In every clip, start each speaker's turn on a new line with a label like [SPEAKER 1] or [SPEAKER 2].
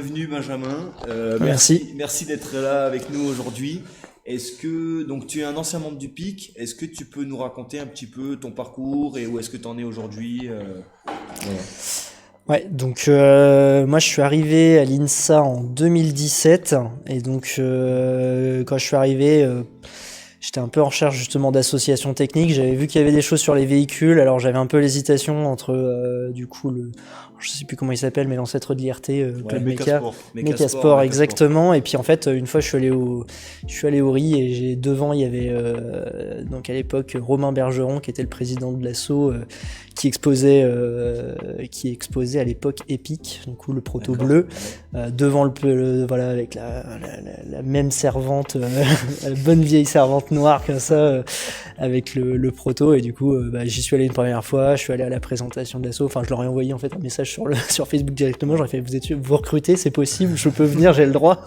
[SPEAKER 1] bienvenue Benjamin. Merci d'être là avec nous aujourd'hui. Est-ce que donc tu es un ancien membre du PIC? Est-ce que tu peux nous raconter un petit peu ton parcours et où est-ce que tu en es aujourd'hui? Voilà.
[SPEAKER 2] Ouais, donc moi je suis arrivé à l'INSA en 2017 et donc quand je suis arrivé, j'étais un peu en recherche justement d'associations techniques. J'avais vu qu'il y avait des choses sur les véhicules, alors j'avais un peu l'hésitation entre du coup je sais plus comment il s'appelle, mais l'ancêtre de l'IRT, Club Mecasport, exactement. Et puis en fait, une fois je suis allé au RI et devant il y avait donc à l'époque Romain Bergeron qui était le président de l'asso, qui exposait à l'époque Epic, du coup le proto bleu, devant voilà avec la même servante, la bonne vieille servante noire comme ça, avec le proto. Et du coup j'y suis allé une première fois, je suis allé à la présentation de l'asso, enfin je leur ai envoyé en fait un message sur Facebook directement, j'aurais fait vous recrutez, c'est possible, je peux venir, j'ai le droit.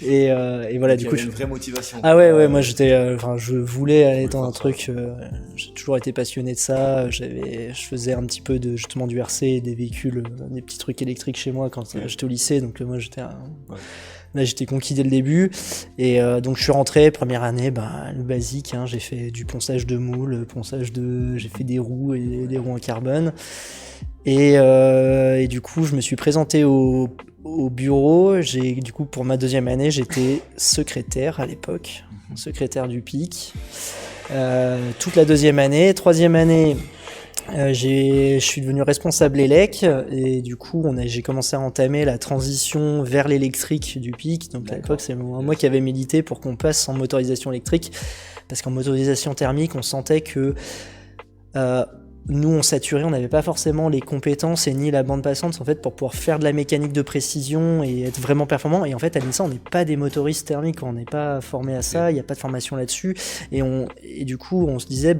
[SPEAKER 2] et voilà, du coup
[SPEAKER 1] une vraie motivation.
[SPEAKER 2] Ah ouais, moi j'étais je voulais aller dans un truc, j'ai toujours été passionné de ça, je faisais un petit peu de justement du RC, des véhicules, des petits trucs électriques chez moi quand j'étais au lycée, donc moi là j'étais conquis dès le début. Et donc je suis rentré première année, le basique, j'ai fait du ponçage de moule, j'ai fait des roues et des roues en carbone. Et du coup je me suis présenté au bureau. Du coup pour ma deuxième année j'étais secrétaire à l'époque, secrétaire du PIC, toute la deuxième année. Troisième année je suis devenu responsable élec et du coup j'ai commencé à entamer la transition vers l'électrique du PIC. Donc à l'époque c'est moi qui avais milité pour qu'on passe en motorisation électrique, parce qu'en motorisation thermique on sentait que nous on saturait, on n'avait pas forcément les compétences et ni la bande passante en fait pour pouvoir faire de la mécanique de précision et être vraiment performant. Et en fait à l'INSA on n'est pas des motoristes thermiques, on n'est pas formé à ça, il n'y a pas de formation là-dessus. Et du coup on se disait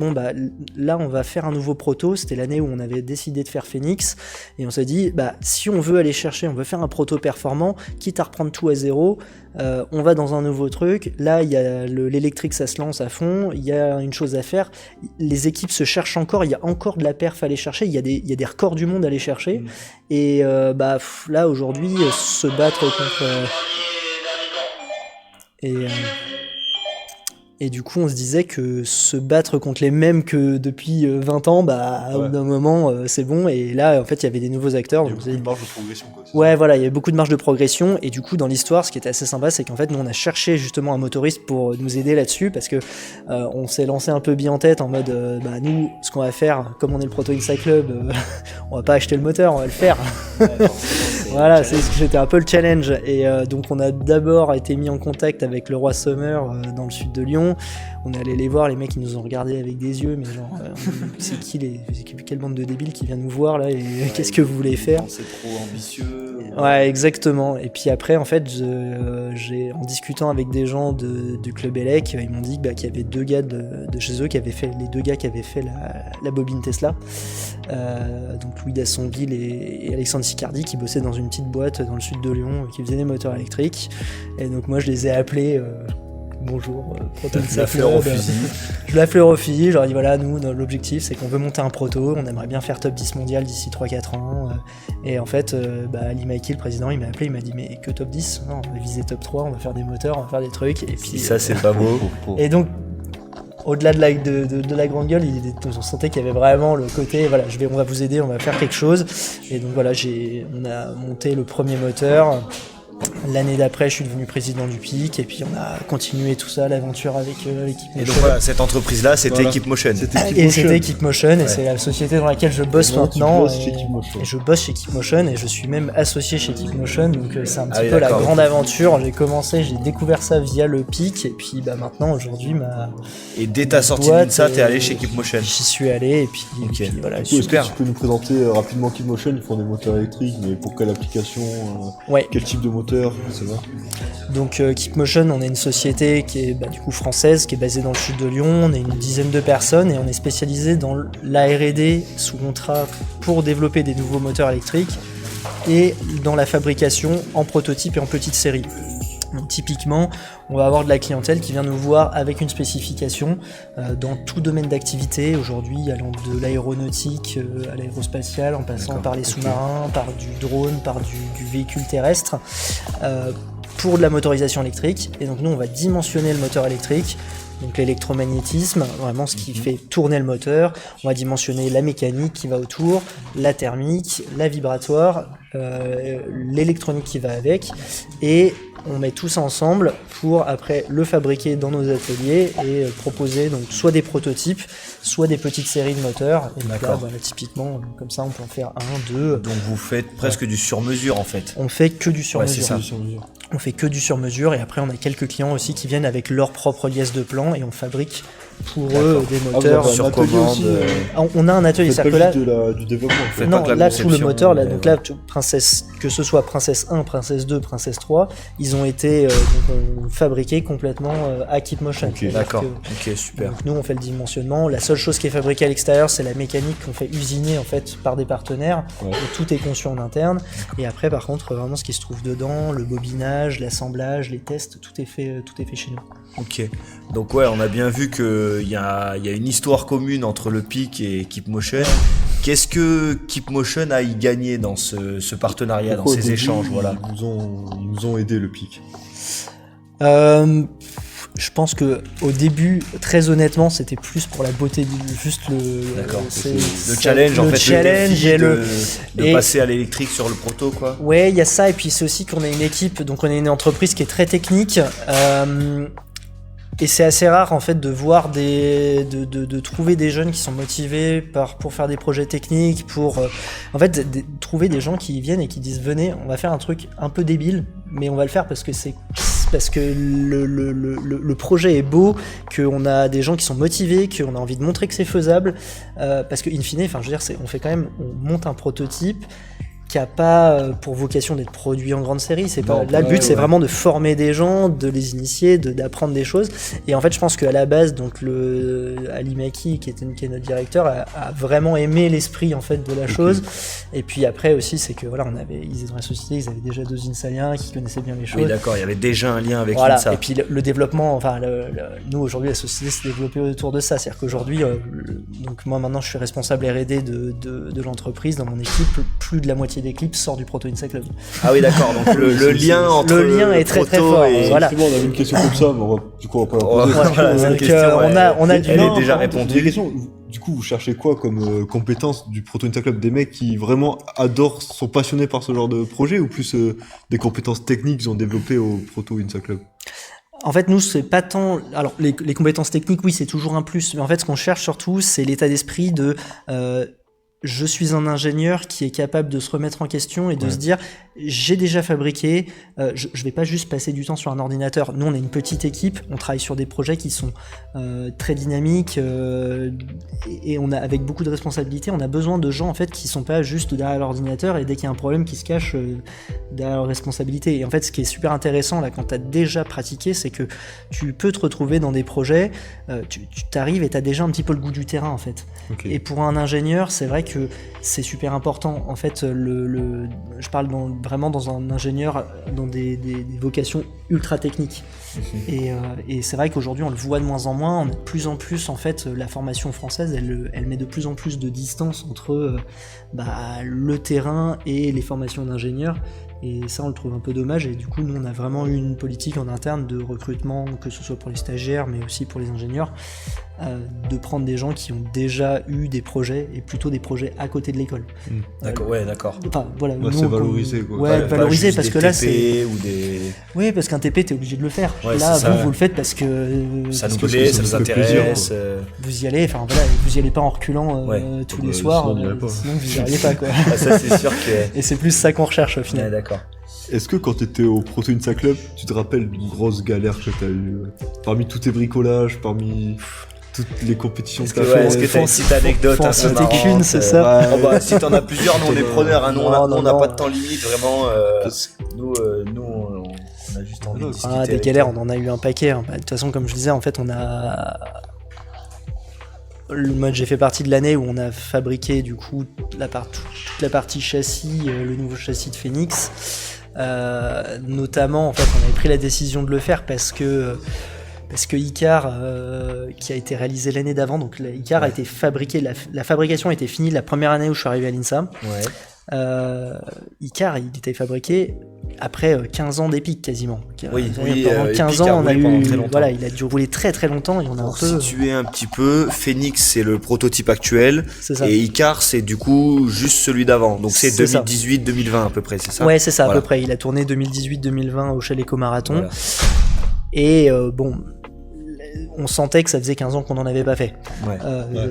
[SPEAKER 2] là on va faire un nouveau proto. C'était l'année où on avait décidé de faire Phoenix et on s'est dit si on veut aller chercher, on veut faire un proto performant, quitte à reprendre tout à zéro, on va dans un nouveau truc. Là il y a l'électrique, ça se lance à fond, il y a une chose à faire, les équipes se cherchent encore, il y a encore de la perf à aller chercher, il y a des records du monde à aller chercher. Et là aujourd'hui se battre contre et du coup on se disait que se battre contre les mêmes que depuis 20 ans, au bout d'un moment c'est bon. Et là en fait il y avait des nouveaux acteurs,
[SPEAKER 3] il y a beaucoup de marge de progression quoi.
[SPEAKER 2] Ouais voilà, il y avait beaucoup de marge de progression. Et du coup dans l'histoire ce qui était assez sympa, c'est qu'en fait nous on a cherché justement un motoriste pour nous aider là-dessus, parce que on s'est lancé un peu bien en tête en mode nous ce qu'on va faire, comme on est le Proto Insight Club, on va pas acheter le moteur, on va le faire. Voilà, c'était un peu le challenge. Et donc on a d'abord été mis en contact avec le Roi Summer dans le sud de Lyon. On est allé les voir, les mecs ils nous ont regardé avec des yeux, mais genre c'est quelle bande de débiles qui vient nous voir là, et qu'est-ce que vous voulez faire?
[SPEAKER 1] C'est trop ambitieux.
[SPEAKER 2] Ouais exactement. Et puis après en fait en discutant avec des gens du club ELEC, ils m'ont dit qu'il y avait deux gars de chez eux qui avaient fait la bobine Tesla, donc Louis Dassonville et Alexandre Sicardi, qui bossaient dans une petite boîte dans le sud de Lyon qui faisait des moteurs électriques. Et donc moi je les ai appelés, bonjour, proto de sa fleur au fusil. Je la fleur au fusil, je leur ai dit voilà, nous l'objectif c'est qu'on veut monter un proto, on aimerait bien faire top 10 mondial d'ici 3-4 ans. Et en fait Ali Maiki, le président, il m'a appelé, il m'a dit mais que top 10? Non, on va viser top 3, on va faire des moteurs, on va faire des trucs. Et puis
[SPEAKER 1] ça c'est pas beau.
[SPEAKER 2] Et donc au-delà de la grande gueule, on sentait qu'il y avait vraiment le côté voilà, on va vous aider, on va faire quelque chose. Et donc voilà, on a monté le premier moteur. L'année d'après, je suis devenu président du PIC, et puis on a continué tout ça, l'aventure avec l'équipe Motion.
[SPEAKER 1] Et donc voilà, cette entreprise-là, c'était Equipe Motion.
[SPEAKER 2] C'était Equipe Motion, et c'est la société dans laquelle je bosse maintenant. Et je bosse chez Equipe Motion, et je suis même associé chez Equipe Motion, donc c'est un petit peu la grande aventure. J'ai découvert ça via le PIC, et puis maintenant, aujourd'hui,
[SPEAKER 1] Et dès ta sortie de l'INSA, t'es allé chez Equipe Motion?
[SPEAKER 2] J'y suis allé, et puis voilà.
[SPEAKER 3] Super. Est-ce que tu peux nous présenter rapidement Equipe Motion? Ils font des moteurs électriques, mais pour quelle application? Quel type de moteur?
[SPEAKER 2] Donc Equipe Motion, on est une société qui est du coup française, qui est basée dans le sud de Lyon. On est une dizaine de personnes et on est spécialisé dans la R&D sous contrat pour développer des nouveaux moteurs électriques et dans la fabrication en prototype et en petite série. Donc typiquement, on va avoir de la clientèle qui vient nous voir avec une spécification dans tout domaine d'activité, aujourd'hui allant de l'aéronautique à l'aérospatiale, en passant par les sous-marins, par du drone, par du véhicule terrestre, pour de la motorisation électrique. Et donc nous, on va dimensionner le moteur électrique, donc l'électromagnétisme, vraiment ce qui fait tourner le moteur. On va dimensionner la mécanique qui va autour, la thermique, la vibratoire, l'électronique qui va avec, et on met tout ça ensemble pour après le fabriquer dans nos ateliers et proposer donc soit des prototypes, soit des petites séries de moteurs. Et donc là, voilà, typiquement, comme ça, on peut en faire 1, 2.
[SPEAKER 1] Donc vous faites presque du sur-mesure en fait.
[SPEAKER 2] On fait que du sur-mesure.
[SPEAKER 1] Ouais, c'est ça.
[SPEAKER 2] On fait que du sur-mesure, et après on a quelques clients aussi qui viennent avec leur propre liesse de plan et on fabrique pour eux des moteurs
[SPEAKER 1] sur commande.
[SPEAKER 3] Aussi,
[SPEAKER 2] on a un atelier,
[SPEAKER 3] c'est-à-dire que là, du développement.
[SPEAKER 2] Non, là tout le moteur, là, donc là Princesse, que ce soit Princesse 1, Princesse 2, Princesse 3, ils ont été fabriqués complètement à KeepMotion.
[SPEAKER 1] Ok, d'accord. Ok, super.
[SPEAKER 2] Donc nous on fait le dimensionnement. La seule chose qui est fabriquée à l'extérieur, c'est la mécanique qu'on fait usiner en fait par des partenaires.
[SPEAKER 3] Ouais.
[SPEAKER 2] Et tout est conçu en interne. Et après par contre vraiment ce qui se trouve dedans, le bobinage, l'assemblage, les tests, tout est fait chez nous.
[SPEAKER 1] Ok. Donc ouais, on a bien vu que il y a une histoire commune entre le PIC et KeepMotion. Qu'est-ce que KeepMotion a y gagné dans ce partenariat, dans ces échanges, voilà.
[SPEAKER 3] Ils nous ont aidé, le PIC.
[SPEAKER 2] Je pense que au début, très honnêtement, c'était plus pour la beauté juste
[SPEAKER 1] le challenge, en fait,
[SPEAKER 2] challenge
[SPEAKER 1] le défi de passer à l'électrique sur le proto, quoi.
[SPEAKER 2] Ouais, il y a ça, et puis c'est aussi qu'on a une équipe, donc on est une entreprise qui est très technique. Et c'est assez rare en fait de voir de trouver des jeunes qui sont motivés pour faire des projets techniques, pour en fait trouver des gens qui viennent et qui disent venez, on va faire un truc un peu débile, mais on va le faire parce que le projet est beau, qu'on a des gens qui sont motivés, qu'on a envie de montrer que c'est faisable, parce que in fine, enfin je veux dire, on monte un prototype qui a pas pour vocation d'être produit en grande série. C'est pas là, le but, c'est vraiment de former des gens, de les initier, d'apprendre des choses. Et en fait, je pense qu'à la base, donc Ali Maki, qui est notre directeur, a vraiment aimé l'esprit en fait de la chose. Et puis après aussi, c'est que voilà, ils étaient dans la société, ils avaient déjà 2 Insaliens qui connaissaient bien les choses.
[SPEAKER 1] Oui, d'accord, il y avait déjà un lien avec
[SPEAKER 2] ça. Et puis le développement, enfin nous aujourd'hui la société s'est développée autour de ça. C'est-à-dire qu'aujourd'hui, donc moi maintenant je suis responsable R&D de l'entreprise. Dans mon équipe, plus de la moitié des clips sort du Proto Insa Club.
[SPEAKER 1] Ah oui, d'accord, donc le lien entre
[SPEAKER 2] le lien est très très fort.
[SPEAKER 3] Voilà. On avait une question comme ça, mais on va pas la poser.
[SPEAKER 2] On a du
[SPEAKER 1] elle est déjà répondue.
[SPEAKER 3] Du coup, vous cherchez quoi comme compétences du Proto Insa Club? Des mecs qui vraiment adorent, sont passionnés par ce genre de projet, ou plus des compétences techniques qu'ils ont développées au Proto Insa Club?
[SPEAKER 2] En fait, nous, c'est pas tant... Alors, les compétences techniques, oui, c'est toujours un plus. Mais en fait, ce qu'on cherche surtout, c'est l'état d'esprit de... je suis un ingénieur qui est capable de se remettre en question et de se dire j'ai déjà fabriqué, je vais pas juste passer du temps sur un ordinateur. Nous on est une petite équipe, on travaille sur des projets qui sont très dynamiques et on a avec beaucoup de responsabilités, on a besoin de gens en fait qui sont pas juste derrière l'ordinateur et dès qu'il y a un problème qui se cache derrière leur responsabilité. Et en fait ce qui est super intéressant là quand tu as déjà pratiqué, c'est que tu peux te retrouver dans des projets, tu t'arrives et tu as déjà un petit peu le goût du terrain en fait. Et pour un ingénieur, c'est vrai que c'est super important. En fait, je parle vraiment dans un ingénieur dans des vocations ultra techniques. Et c'est vrai qu'aujourd'hui, on le voit de moins en moins. On a de plus en plus, en fait, la formation française, elle met de plus en plus de distance entre le terrain et les formations d'ingénieurs. Et ça, on le trouve un peu dommage. Et du coup, nous, on a vraiment eu une politique en interne de recrutement, que ce soit pour les stagiaires, mais aussi pour les ingénieurs, de prendre des gens qui ont déjà eu des projets, et plutôt des projets à côté de l'école.
[SPEAKER 1] D'accord, ouais, d'accord.
[SPEAKER 2] Enfin, voilà.
[SPEAKER 3] C'est valorisé, quoi.
[SPEAKER 2] Ouais, valoriser, parce que là, c'est...
[SPEAKER 1] ou des...
[SPEAKER 2] Oui, parce qu'un TP, t'es obligé de le faire.
[SPEAKER 1] Ouais,
[SPEAKER 2] là, vous le faites parce que...
[SPEAKER 1] Ça nous plaît, ça nous intéresse.
[SPEAKER 2] Vous y allez, enfin voilà, vous y allez pas en reculant tous les soirs, sinon vous y arrivez pas, quoi.
[SPEAKER 1] Ça, c'est sûr que...
[SPEAKER 2] Et c'est plus ça qu'on recherche, au final.
[SPEAKER 1] Ouais, d'accord.
[SPEAKER 3] Est-ce que quand t'étais au Proto Insa Club, tu te rappelles d'une grosse galère que t'as eue parmi tous tes bricolages, parmi toutes les compétitions que t'as fait?
[SPEAKER 1] Est-ce que t'as une petite anecdote un peu marrante?
[SPEAKER 2] Qu'une, c'est ça?
[SPEAKER 1] Si t'en as plusieurs, nous on est preneurs, nous on n'a pas de temps limite, vraiment. Nous on a juste envie de discuter.
[SPEAKER 2] Des galères, on en a eu un paquet. De toute façon, comme je disais, en fait, on a... J'ai fait partie de l'année où on a fabriqué du coup toute la partie châssis, le nouveau châssis de Phoenix. Notamment, en fait, on avait pris la décision de le faire parce que Icar, qui a été réalisé l'année d'avant, donc Icar a été fabriqué, la fabrication a été finie la première année où je suis arrivé à l'INSA. Icar, il était fabriqué après 15 ans d'Epic quasiment. Pendant 15 ans, on a eu, voilà, il a dû rouler très très longtemps et on a
[SPEAKER 1] Pour situer un petit peu, Phoenix c'est le prototype actuel et Icar c'est du coup juste celui d'avant. Donc c'est 2018-2020 à peu près, c'est ça?
[SPEAKER 2] Ouais, c'est ça, à peu près. Il a tourné 2018-2020 au Shell Eco Marathon. Voilà. Et on sentait que ça faisait 15 ans qu'on n'en avait pas fait.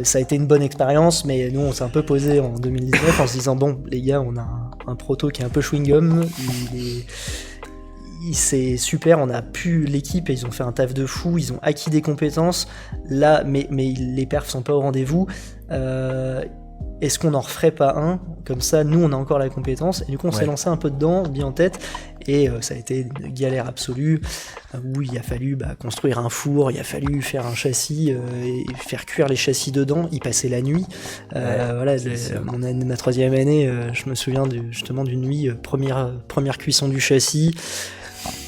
[SPEAKER 2] Ça a été une bonne expérience, mais nous on s'est un peu posé en 2019 en se disant bon les gars, on a un proto qui est un peu chewing-gum, c'est super, on a pu l'équipe et ils ont fait un taf de fou, ils ont acquis des compétences là, mais les perfs sont pas au rendez-vous. Est-ce qu'on n'en referait pas un? Comme ça, nous, on a encore la compétence. Et du coup, on s'est lancé un peu dedans, bien en tête. Et ça a été une galère absolue où il a fallu construire un four, il a fallu faire un châssis et faire cuire les châssis dedans. Y passer la nuit. Voilà, ma troisième année, je me souviens justement d'une nuit, première cuisson du châssis.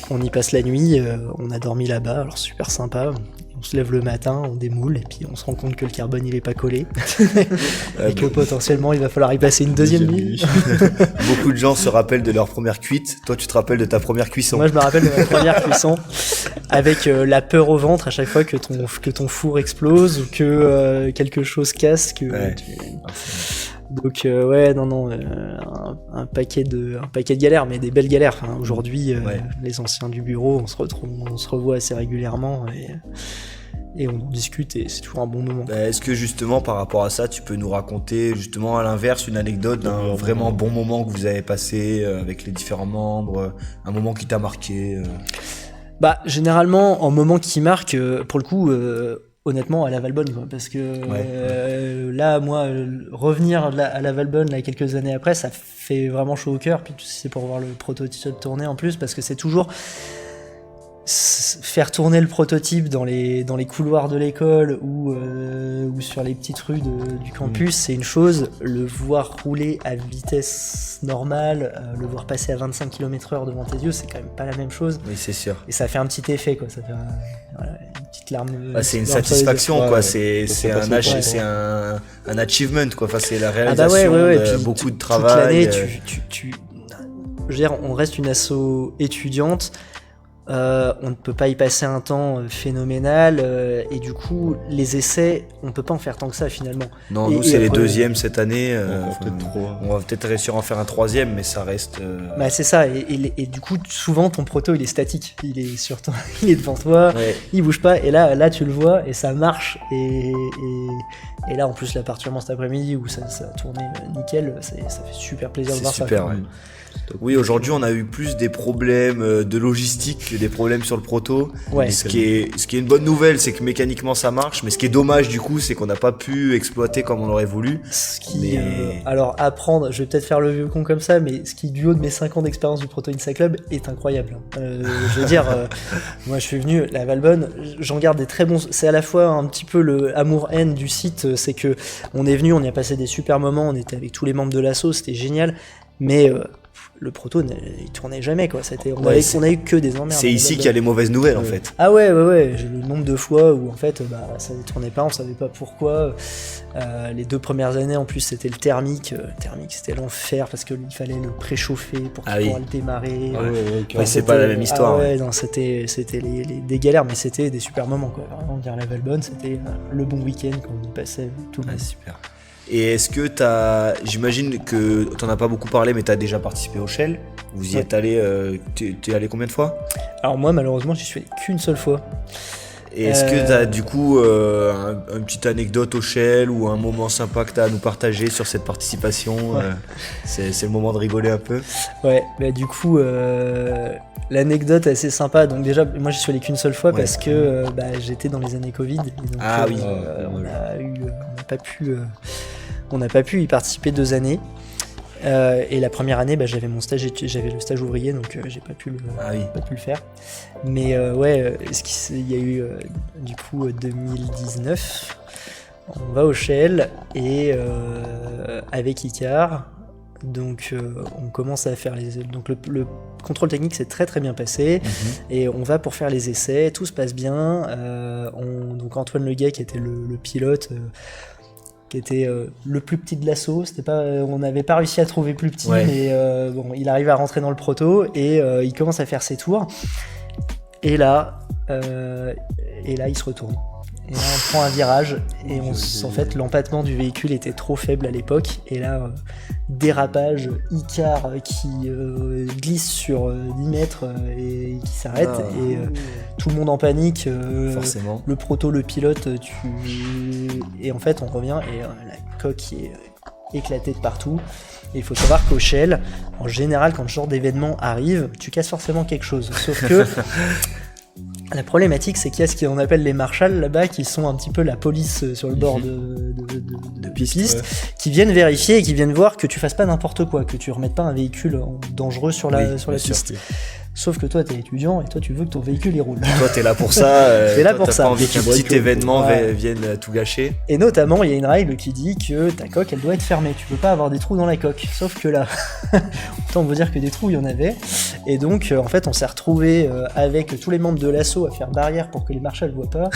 [SPEAKER 2] On y passe la nuit, on a dormi là-bas, alors super sympa. On se lève le matin, on démoule et puis on se rend compte que le carbone il est pas collé et que potentiellement il va falloir y passer une deuxième nuit.
[SPEAKER 1] Beaucoup de gens se rappellent de leur première cuite. Toi, tu te rappelles de ta première cuisson?
[SPEAKER 2] Moi, je me rappelle de ma première cuisson avec la peur au ventre à chaque fois que ton four explose ou que quelque chose casse. Donc un paquet de galères, mais des belles galères. Enfin, aujourd'hui, les anciens du bureau, on se revoit assez régulièrement et on discute et c'est toujours un bon moment.
[SPEAKER 1] Est-ce que justement par rapport à ça, tu peux nous raconter justement à l'inverse une anecdote d'un vraiment bon moment que vous avez passé avec les différents membres, un moment qui t'a marqué?
[SPEAKER 2] Généralement, en moment qui marque, pour le coup. Honnêtement, à la Valbonne, quoi, parce que là, moi, revenir à la Valbonne là, quelques années après, ça fait vraiment chaud au cœur. Puis c'est pour voir le prototype tourner en plus, parce que c'est toujours faire tourner le prototype dans les couloirs de l'école ou sur les petites rues du campus, c'est une chose. Le voir rouler à vitesse normale, le voir passer à 25 km/h devant tes yeux, c'est quand même pas la même chose.
[SPEAKER 1] Oui, c'est sûr.
[SPEAKER 2] Et ça fait un petit effet, quoi. Ça fait une petite larme.
[SPEAKER 1] C'est une satisfaction, quoi. C'est un achievement, quoi. Enfin, c'est la réalisation de beaucoup de travail.
[SPEAKER 2] Toute l'année, je veux dire, on reste une asso étudiante. On ne peut pas y passer un temps phénoménal et du coup les essais on peut pas en faire tant que ça finalement.
[SPEAKER 1] Non, nous c'est les deuxièmes cette année, on va peut-être réussir à en faire un troisième, mais ça reste
[SPEAKER 2] c'est ça, et du coup souvent ton proto il est statique, il est sur toi, il est devant toi, il bouge pas, et là tu le vois et ça marche, et là en plus la partie cet après-midi où ça a tourné nickel, ça fait super plaisir de voir
[SPEAKER 1] super, ça. Oui, aujourd'hui on a eu plus des problèmes de logistique que des problèmes sur le proto. Ce qui est une bonne nouvelle, c'est que mécaniquement ça marche, mais ce qui est dommage du coup, c'est qu'on n'a pas pu exploiter comme on aurait voulu.
[SPEAKER 2] Alors apprendre, je vais peut-être faire le vieux con comme ça, mais ce qui du haut de mes 5 ans d'expérience du Proto Insa Club est incroyable. Je veux dire, moi je suis venu la Valbonne, j'en garde des très bons. C'est à la fois un petit peu le amour-haine du site, c'est que on est venu, on y a passé des super moments, on était avec tous les membres de l'asso, c'était génial, mais le proto il tournait jamais, quoi. On a eu que des emmerdes.
[SPEAKER 1] C'est ici qu'il y a les mauvaises nouvelles en fait.
[SPEAKER 2] Ah ouais, j'ai eu le nombre de fois où en fait ça ne tournait pas, on savait pas pourquoi. Les 2 premières années en plus c'était le thermique. C'était l'enfer parce qu'il fallait le préchauffer pour pouvoir le démarrer.
[SPEAKER 1] C'est pas la même histoire.
[SPEAKER 2] Non, c'était des galères, mais c'était des super moments, quoi. Vraiment dire la Valbonne, c'était le bon week-end qu'on y passait tout le monde.
[SPEAKER 1] Super. Et est-ce que j'imagine que t'en as pas beaucoup parlé, mais t'as déjà participé au Shell. Vous y êtes allé, t'es allé combien de fois?
[SPEAKER 2] Alors moi malheureusement j'y suis allé qu'une seule fois.
[SPEAKER 1] Et est-ce que t'as du coup une petite anecdote au Shell ou un moment sympa que t'as à nous partager sur cette participation? C'est le moment de rigoler un peu.
[SPEAKER 2] Ouais, du coup l'anecdote assez sympa. Donc déjà moi j'y suis allé qu'une seule fois parce que j'étais dans les années Covid. Donc, on n'a pas pu y participer 2 années. Et la première année, j'avais mon stage, j'avais le stage ouvrier, donc j'ai pas pu le faire. Mais il y a eu du coup 2019, on va au Shell et avec Icar, Donc on commence à faire donc le contrôle technique s'est très très bien passé et on va pour faire les essais, tout se passe bien. Donc Antoine Leguet qui était le pilote, qui était le plus petit de l'assaut, c'était pas, on n'avait pas réussi à trouver plus petit, mais bon, il arrive à rentrer dans le proto et il commence à faire ses tours. Et là il se retourne. Et là, on prend un virage et en fait, l'empattement du véhicule était trop faible à l'époque. Et là, dérapage, Icar qui glisse sur 10 mètres et qui s'arrête. Et tout le monde en panique.
[SPEAKER 1] Forcément.
[SPEAKER 2] Le proto, le pilote, et en fait, on revient et la coque est éclatée de partout. Et il faut savoir qu'au Shell, en général, quand ce genre d'événement arrive, tu casses forcément quelque chose. Sauf que la problématique, c'est qu'il y a ce qu'on appelle les marshals là-bas, qui sont un petit peu la police sur le bord de piste, qui viennent vérifier et qui viennent voir que tu fasses pas n'importe quoi, que tu remettes pas un véhicule dangereux sur la piste. Sauf que toi, t'es étudiant et toi, tu veux que ton véhicule il roule.
[SPEAKER 1] Toi, t'es là pour ça.
[SPEAKER 2] T'es là pour
[SPEAKER 1] t'as
[SPEAKER 2] ça.
[SPEAKER 1] Pas envie qu'un petit événement vienne tout gâcher.
[SPEAKER 2] Et notamment, il y a une règle qui dit que ta coque, elle doit être fermée. Tu peux pas avoir des trous dans la coque. Sauf que là, autant vous dire que des trous, il y en avait. Et donc, en fait, on s'est retrouvé avec tous les membres de l'assaut à faire barrière pour que les marshals voient pas.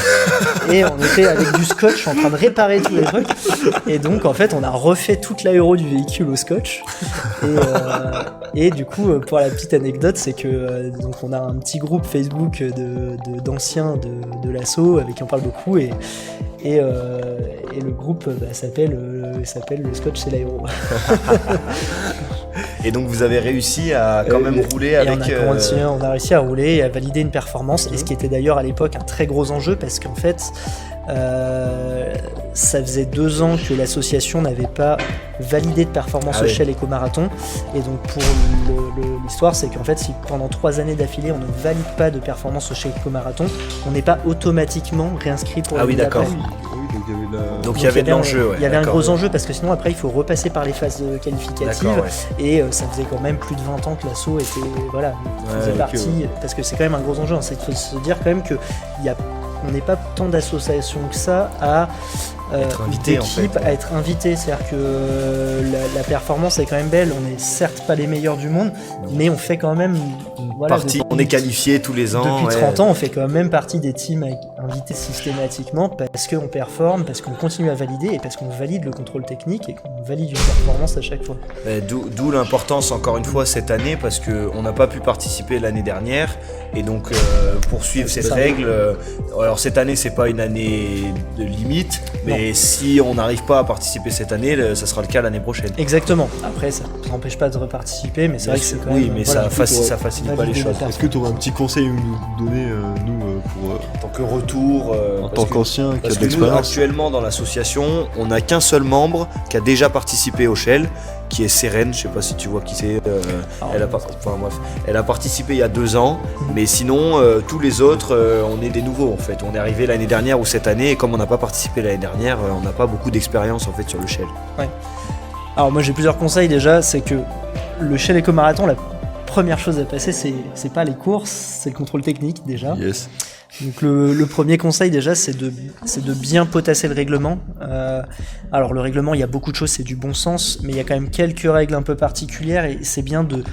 [SPEAKER 2] Et on était avec du scotch en train de réparer tous les trucs. Et donc, en fait, on a refait toute l'aéro du véhicule au scotch. Et du coup, pour la petite anecdote, c'est que donc on a un petit groupe Facebook d'anciens de l'assaut avec qui on parle beaucoup et le groupe s'appelle le Scotch c'est l'aéro.
[SPEAKER 1] Et donc vous avez réussi à quand même rouler avec...
[SPEAKER 2] On a réussi à rouler et à valider une performance, et ce qui était d'ailleurs à l'époque un très gros enjeu, parce qu'en fait ça faisait 2 ans que l'association n'avait pas validé de performance au Shell Eco-Marathon, et donc pour l'histoire, c'est qu'en fait si pendant 3 années d'affilée on ne valide pas de performance au Shell Eco-Marathon, on n'est pas automatiquement réinscrit pour l'année d'après.
[SPEAKER 1] Donc il y avait de l'enjeu.
[SPEAKER 2] Il y avait un gros enjeu, parce que sinon après il faut repasser par les phases qualificatives, et ça faisait quand même plus de 20 ans que l'assaut était faisait partie, parce que c'est quand même un gros enjeu, hein. C'est de se dire quand même que on n'est pas tant d'associations que ça à
[SPEAKER 1] être invité,
[SPEAKER 2] à être invité. C'est-à-dire que la performance est quand même belle. On n'est certes pas les meilleurs du monde, mais on fait quand même
[SPEAKER 1] on est qualifié tous les ans.
[SPEAKER 2] Depuis 30 ans, on fait quand même partie des teams invités systématiquement, parce qu'on performe, parce qu'on continue à valider, et parce qu'on valide le contrôle technique et qu'on valide une performance à chaque fois.
[SPEAKER 1] D'où l'importance, encore une fois, cette année, parce qu'on n'a pas pu participer l'année dernière, et donc poursuivre cette règle. Alors cette année, c'est pas une année de limite, mais si on n'arrive pas à participer cette année, ça sera le cas l'année prochaine.
[SPEAKER 2] Exactement. Après, ça ne nous empêche pas de reparticiper, mais c'est vrai que c'est quand même...
[SPEAKER 1] Oui, mais ça facilite pas les choses.
[SPEAKER 3] Est-ce que tu aurais un petit conseil à nous donner, pour...
[SPEAKER 1] en tant que retour...
[SPEAKER 3] en tant qu'ancien qui a de l'expérience.
[SPEAKER 1] Parce que nous, actuellement, dans l'association, on n'a qu'un seul membre qui a déjà participé au Shell, qui est Sérène, je sais pas si tu vois qui c'est, elle a participé il y a 2 ans, mais sinon tous les autres on est des nouveaux en fait. On est arrivé l'année dernière ou cette année, et comme on n'a pas participé l'année dernière, on n'a pas beaucoup d'expérience en fait sur le Shell.
[SPEAKER 2] Ouais. Alors moi j'ai plusieurs conseils. Déjà, c'est que le Shell Eco-Marathon, la première chose à passer, c'est pas les courses, c'est le contrôle technique déjà.
[SPEAKER 3] Yes.
[SPEAKER 2] Donc le premier conseil déjà, c'est de bien potasser le règlement. Alors le règlement, il y a beaucoup de choses, c'est du bon sens, mais il y a quand même quelques règles un peu particulières, et c'est bien de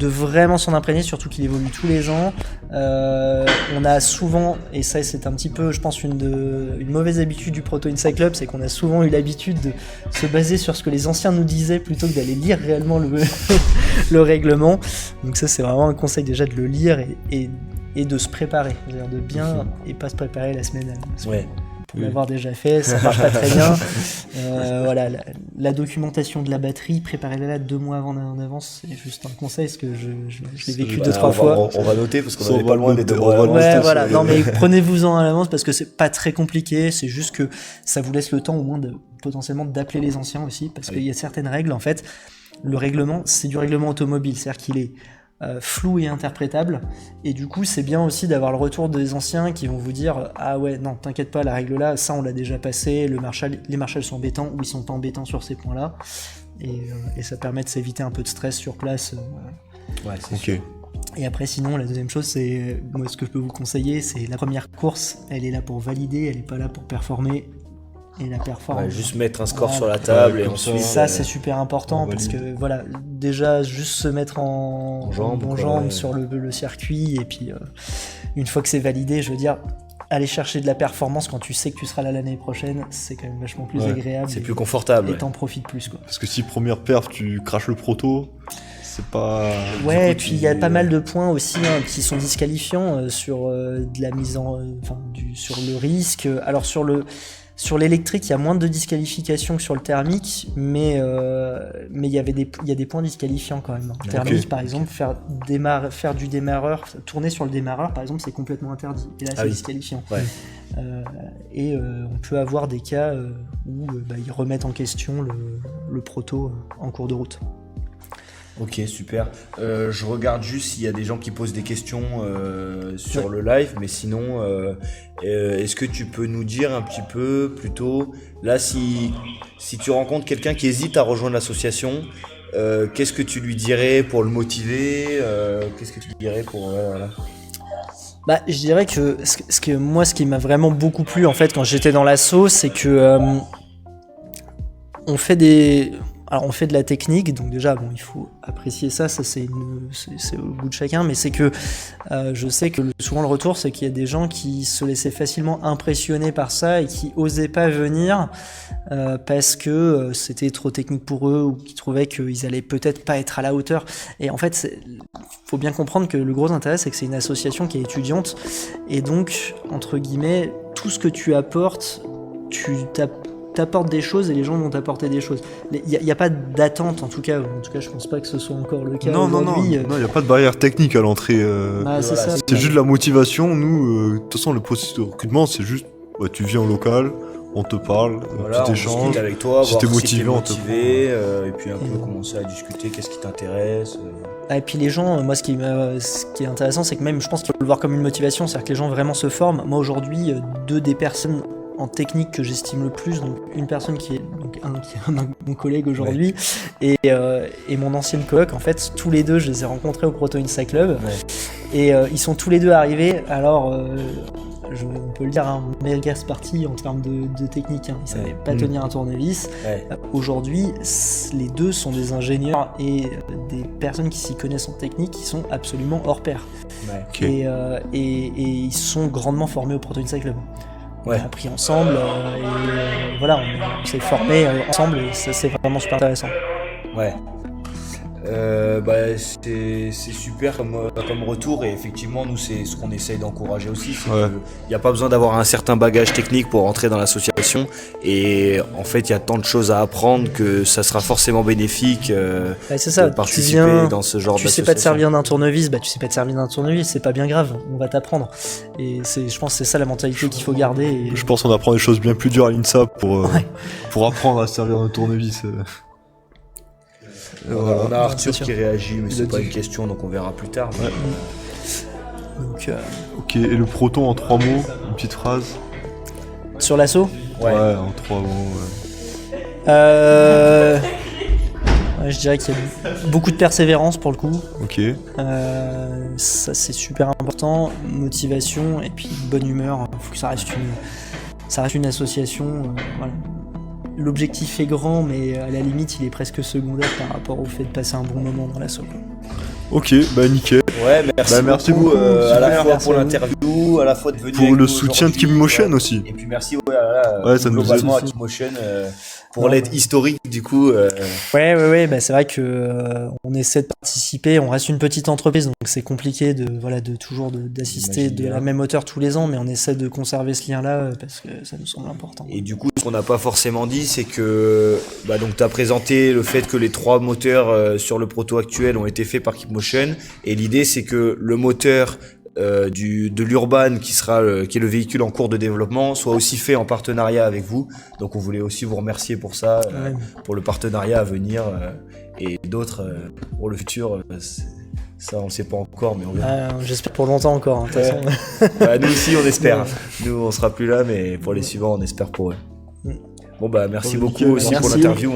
[SPEAKER 2] vraiment s'en imprégner, surtout qu'il évolue tous les ans. On a souvent, et ça c'est un petit peu, je pense, une mauvaise habitude du Proto Insight Club, c'est qu'on a souvent eu l'habitude de se baser sur ce que les anciens nous disaient plutôt que d'aller lire réellement le règlement. Donc ça, c'est vraiment un conseil déjà, de le lire et de se préparer, c'est-à-dire de bien, et pas se préparer la semaine. Pour l'avoir déjà fait, ça marche pas très bien. La documentation de la batterie, préparez-la là 2 mois en avance, c'est juste un conseil, parce que je l'ai vécu 2-3 fois.
[SPEAKER 1] On va noter, parce qu'on n'est pas loin des 2 mois.
[SPEAKER 2] Non mais prenez-vous-en à l'avance, parce que c'est pas très compliqué, c'est juste que ça vous laisse le temps au moins potentiellement d'appeler les anciens aussi, parce qu'il y a certaines règles, en fait. Le règlement, c'est du règlement automobile, c'est-à-dire qu'il est flou et interprétable, et du coup c'est bien aussi d'avoir le retour des anciens qui vont vous dire ah ouais, non t'inquiète pas, la règle là, ça on l'a déjà passé, les marshals sont embêtants ou ils sont pas embêtants sur ces points là, et ça permet de s'éviter un peu de stress sur place.
[SPEAKER 1] C'est sûr.
[SPEAKER 2] Et après, sinon, la deuxième chose, c'est, moi, ce que je peux vous conseiller, c'est la première course, elle est là pour valider, elle est pas là pour performer. et la performance.
[SPEAKER 1] Ouais, juste mettre un score
[SPEAKER 2] Voilà.
[SPEAKER 1] sur la table et
[SPEAKER 3] comme
[SPEAKER 1] ensuite.
[SPEAKER 2] Ça, c'est super important
[SPEAKER 3] on
[SPEAKER 2] parce
[SPEAKER 3] valide.
[SPEAKER 2] que voilà, déjà juste se mettre en
[SPEAKER 1] jambes,
[SPEAKER 2] bon
[SPEAKER 1] quoi,
[SPEAKER 2] jambes
[SPEAKER 1] ouais.
[SPEAKER 2] sur le circuit et puis une fois que c'est validé, je veux dire, aller chercher de la performance quand tu sais que tu seras là l'année prochaine, c'est quand même vachement plus
[SPEAKER 3] Ouais,
[SPEAKER 2] agréable.
[SPEAKER 1] C'est
[SPEAKER 2] et-
[SPEAKER 1] plus confortable.
[SPEAKER 2] Et
[SPEAKER 1] Ouais.
[SPEAKER 2] t'en profites plus quoi.
[SPEAKER 3] Parce que si première perf, tu craches le proto, c'est pas.
[SPEAKER 2] Ouais,
[SPEAKER 1] coup,
[SPEAKER 2] et puis il y a
[SPEAKER 1] tu-
[SPEAKER 2] pas mal de points aussi qui sont disqualifiants sur de la mise en, sur le risque. Alors sur l'électrique, il y a moins de disqualifications que sur le thermique, mais il y a des points disqualifiants quand même.
[SPEAKER 3] Ok,
[SPEAKER 2] Thermique, par exemple, faire du démarreur, tourner sur le démarreur, par exemple, c'est complètement interdit. Et là, c'est
[SPEAKER 1] oui.
[SPEAKER 2] disqualifiant.
[SPEAKER 1] Ouais.
[SPEAKER 2] On peut avoir des cas où ils remettent en question le proto en cours de route.
[SPEAKER 1] Ok, super. Je regarde juste s'il y a des gens qui posent des questions sur le live, mais sinon, est-ce que tu peux nous dire un petit peu plutôt, là, si tu rencontres quelqu'un qui hésite à rejoindre l'association, qu'est-ce que tu lui dirais pour le motiver Qu'est-ce que tu lui dirais pour... voilà.
[SPEAKER 2] Je dirais que ce qui m'a vraiment beaucoup plu en fait quand j'étais dans l'asso, c'est que on fait de la technique, donc déjà il faut apprécier ça c'est au goût de chacun, mais c'est que je sais que souvent le retour c'est qu'il y a des gens qui se laissaient facilement impressionner par ça et qui osaient pas venir parce que c'était trop technique pour eux ou qui trouvaient qu'ils allaient peut-être pas être à la hauteur. Et en fait, faut bien comprendre que le gros intérêt c'est que c'est une association qui est étudiante et donc entre guillemets tout ce que tu apportes, t'apportes des choses et les gens vont t'apporter des choses. Il n'y a pas d'attente en tout cas je pense pas que ce soit encore le cas
[SPEAKER 3] Non,
[SPEAKER 2] aujourd'hui.
[SPEAKER 3] il n'y a pas de barrière technique à l'entrée.
[SPEAKER 2] C'est
[SPEAKER 1] Voilà,
[SPEAKER 2] ça.
[SPEAKER 3] C'est juste de la motivation. Nous, de toute façon, le processus de recrutement, c'est juste, tu viens au local, on te parle,
[SPEAKER 1] Voilà,
[SPEAKER 3] petit
[SPEAKER 1] on
[SPEAKER 3] échange.
[SPEAKER 1] discute avec toi,
[SPEAKER 3] Si
[SPEAKER 1] voir
[SPEAKER 3] t'es
[SPEAKER 1] si
[SPEAKER 3] motivé,
[SPEAKER 1] t'es
[SPEAKER 3] on te
[SPEAKER 1] motivé, et puis un peu commencer à discuter, qu'est-ce qui t'intéresse.
[SPEAKER 2] Et puis les gens, moi ce qui est intéressant c'est que même je pense qu'il faut le voir comme une motivation, c'est-à-dire que les gens vraiment se forment. Moi aujourd'hui, deux des personnes en technique que j'estime le plus, donc une personne qui est mon collègue aujourd'hui et mon ancienne coloc, en fait tous les deux je les ai rencontrés au Proto Insight Club et ils sont tous les deux arrivés, alors on peut le dire, méga parti en termes de technique, ils savaient pas tenir un tournevis. Aujourd'hui les deux sont des ingénieurs et des personnes qui s'y connaissent en technique qui sont absolument hors pair.
[SPEAKER 3] Okay.
[SPEAKER 2] Et ils sont grandement formés au Proto Insight Club. On a appris ensemble on s'est formés ensemble et c'est vraiment super intéressant.
[SPEAKER 1] Ouais. C'est super comme retour et effectivement nous c'est ce qu'on essaye d'encourager aussi, c'est qu'il n'y a pas besoin d'avoir un certain bagage technique pour entrer dans l'association et en fait il y a tant de choses à apprendre que ça sera forcément bénéfique
[SPEAKER 2] c'est ça,
[SPEAKER 1] de participer dans ce genre d'association.
[SPEAKER 2] Tu sais pas te servir d'un tournevis, tu sais pas te servir d'un tournevis, c'est pas bien grave, on va t'apprendre et je pense que c'est ça la mentalité qu'il faut garder et...
[SPEAKER 3] Je pense qu'on apprend des choses bien plus dures à l'INSA pour apprendre à se servir d'un tournevis.
[SPEAKER 1] On a Arthur qui réagit, mais c'est pas une question, donc on verra plus tard.
[SPEAKER 2] Donc,
[SPEAKER 3] ok, et le proton en 3 mots, une petite phrase.
[SPEAKER 2] Sur l'assaut ?
[SPEAKER 3] Ouais, en 3 mots.
[SPEAKER 2] Je dirais qu'il y a beaucoup de persévérance pour le coup.
[SPEAKER 3] Ok.
[SPEAKER 2] Ça c'est super important, motivation et puis bonne humeur. Il faut que ça reste une association. Voilà. L'objectif est grand, mais à la limite, il est presque secondaire par rapport au fait de passer un bon moment dans l'assaut.
[SPEAKER 3] Ok, nickel.
[SPEAKER 1] Ouais, merci beaucoup à la fois pour
[SPEAKER 2] à
[SPEAKER 1] l'interview, à la fois de venir
[SPEAKER 3] pour le soutien de Keepmotion aussi.
[SPEAKER 1] Et puis merci
[SPEAKER 3] ça nous
[SPEAKER 1] globalement à Keepmotion pour l'aide historique du coup.
[SPEAKER 2] Ouais, c'est vrai que on essaie de participer, on reste une petite entreprise, donc c'est compliqué d'assister de la même hauteur tous les ans, mais on essaie de conserver ce lien-là parce que ça nous semble important.
[SPEAKER 1] Et du coup, ce qu'on n'a pas forcément dit, c'est que donc tu as présenté le fait que les 3 moteurs sur le proto actuel ont été faits par Keepmotion, et l'idée c'est que le moteur de l'Urban qui est le véhicule en cours de développement soit aussi fait en partenariat avec vous, donc on voulait aussi vous remercier pour ça, pour le partenariat à venir et d'autres pour le futur, ça on le sait pas encore mais on verra.
[SPEAKER 2] J'espère pour longtemps encore, de toute façon.
[SPEAKER 1] Nous aussi on espère, nous on sera plus là mais pour les suivants on espère pour eux. Bon merci beaucoup aussi pour l'interview.